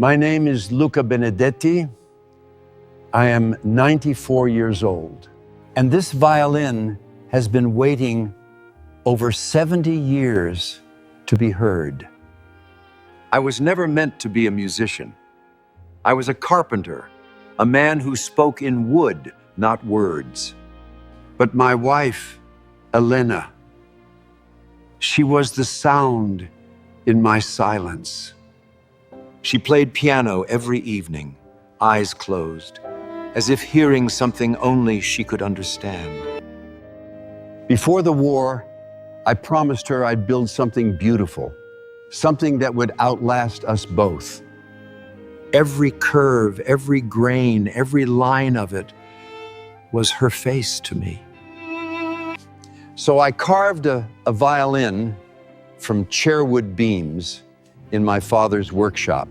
My name is Luca Benedetti. I am 94 years old, and this violin has been waiting over 70 years to be heard. I was never meant to be a musician. I was a carpenter, a man who spoke in wood, not words. But my wife, Elena, she was the sound in my silence. She played piano every evening, eyes closed, as if hearing something only she could understand. Before the war, I promised her I'd build something beautiful, something that would outlast us both. Every curve, every grain, every line of it was her face to me. So I carved a violin from chairwood beams in my father's workshop.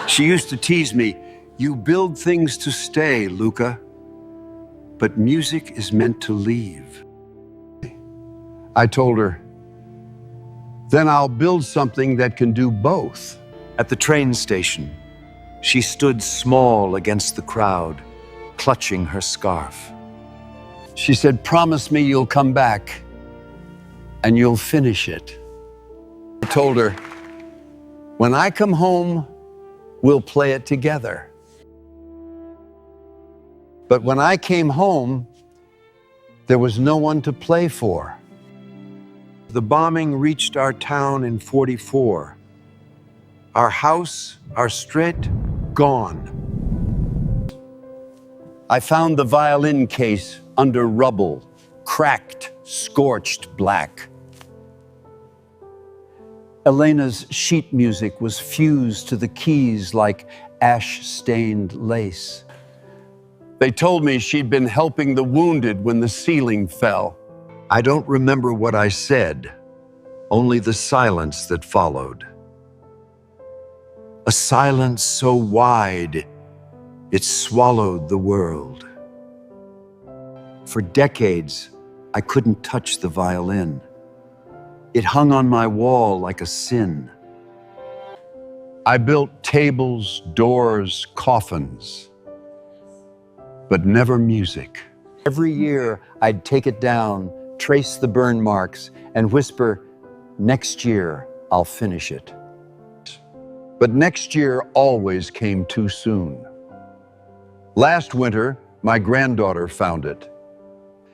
She used to tease me, "You build things to stay, Luca, but music is meant to leave." I told her, "Then I'll build something that can do both." At the train station, she stood small against the crowd, clutching her scarf. She said, "Promise me you'll come back and you'll finish it." I told her, "When I come home, we'll play it together." But when I came home, there was no one to play for. The bombing reached our town in '44. Our house, our street, gone. I found the violin case under rubble, cracked, scorched black. Elena's sheet music was fused to the keys like ash-stained lace. They told me she'd been helping the wounded when the ceiling fell. I don't remember what I said, only the silence that followed. A silence so wide, it swallowed the world. For decades, I couldn't touch the violin. It hung on my wall like a sin. I built tables, doors, coffins, but never music. Every year, I'd take it down, trace the burn marks, and whisper, "Next year, I'll finish it." But next year always came too soon. Last winter, my granddaughter found it.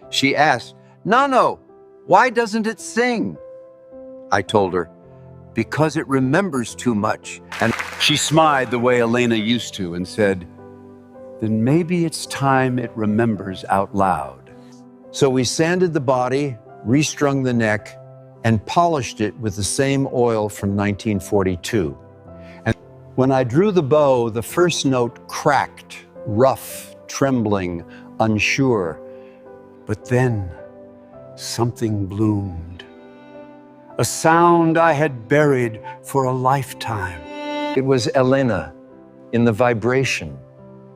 She asked, "Nano, why doesn't it sing?" I told her, "Because it remembers too much." And she smiled the way Elena used to and said, "Then maybe it's time it remembers out loud." So we sanded the body, restrung the neck, and polished it with the same oil from 1942. And when I drew the bow, the first note cracked, rough, trembling, unsure. But then something bloomed. A sound I had buried for a lifetime. It was Elena, in the vibration,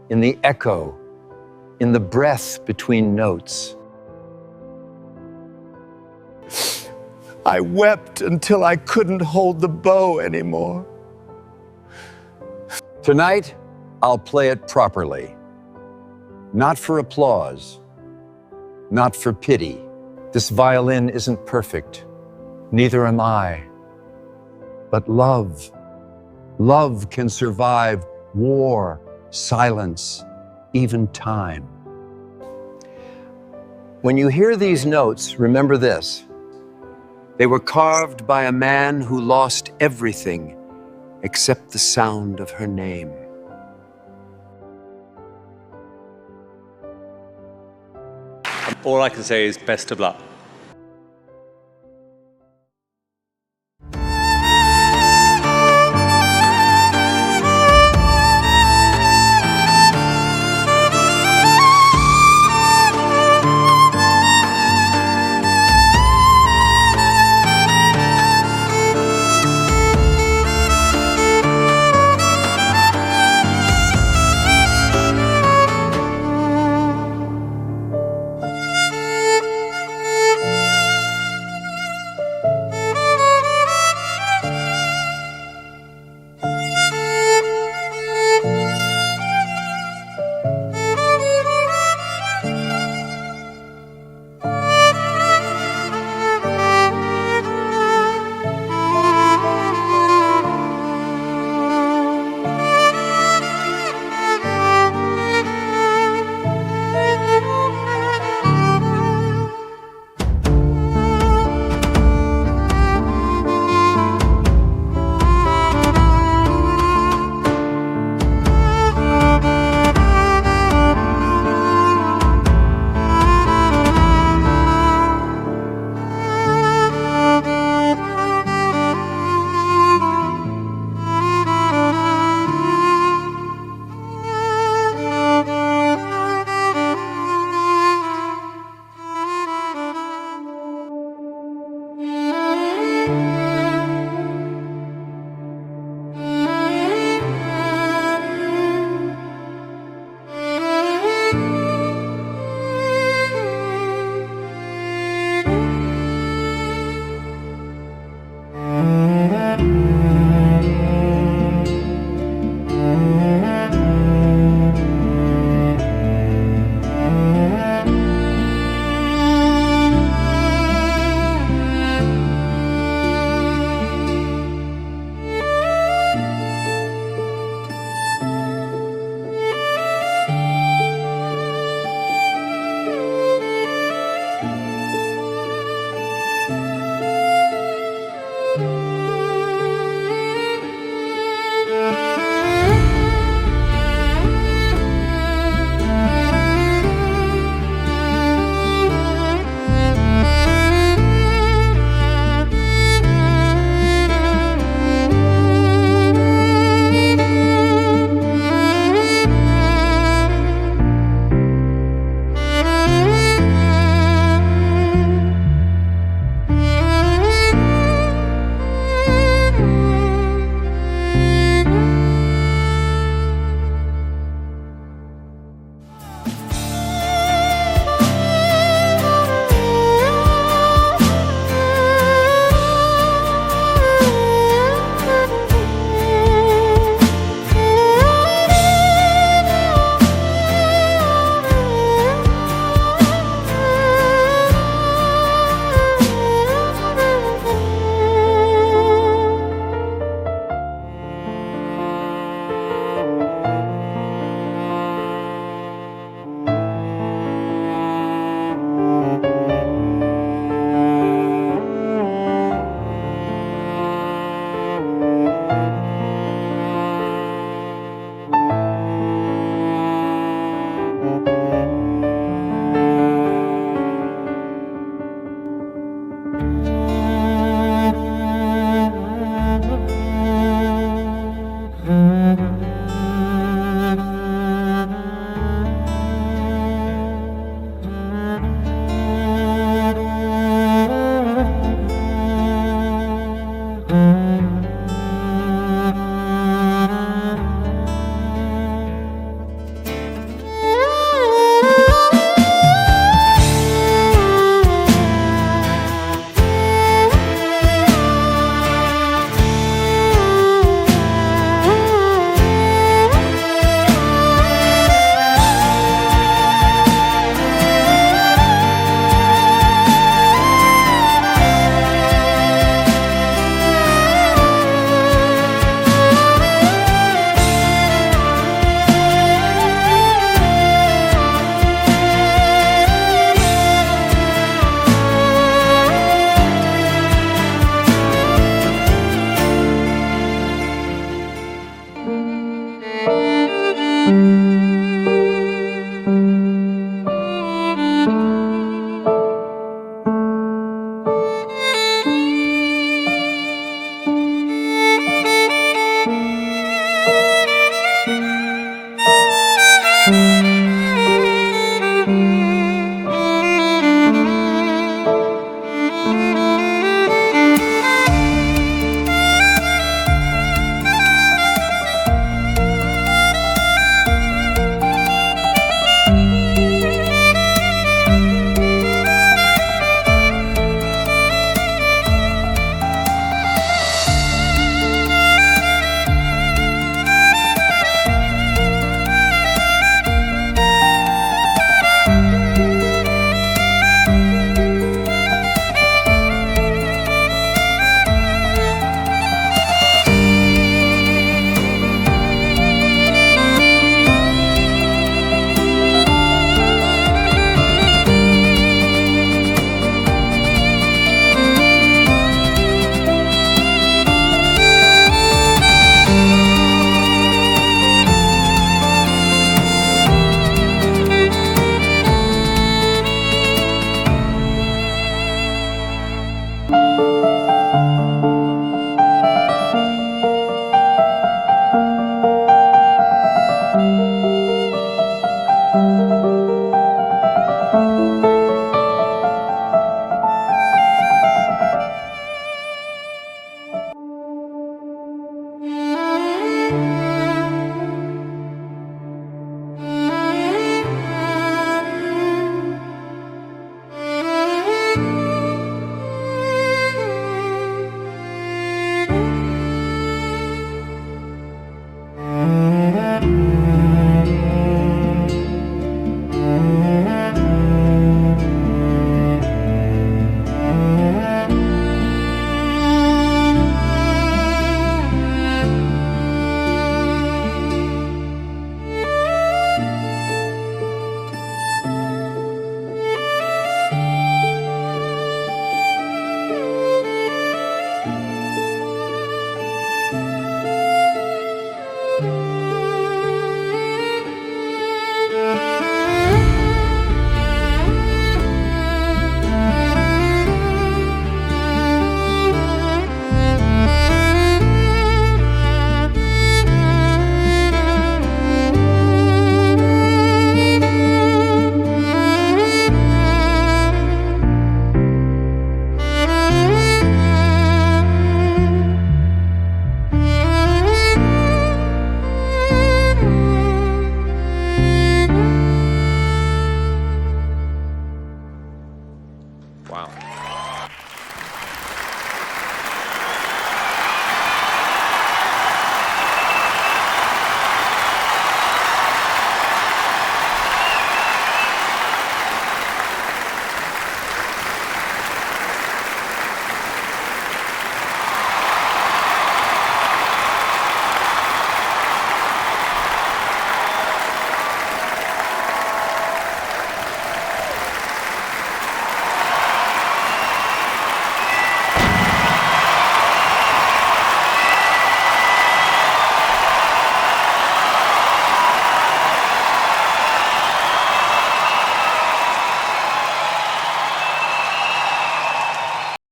in the echo, in the breath between notes. I wept until I couldn't hold the bow anymore. Tonight, I'll play it properly. Not for applause, not for pity. This violin isn't perfect, neither am I. But love can survive war, silence, even time. When you hear these notes, remember this. They were carved by a man who lost everything except the sound of her name. All I can say is best of luck. you.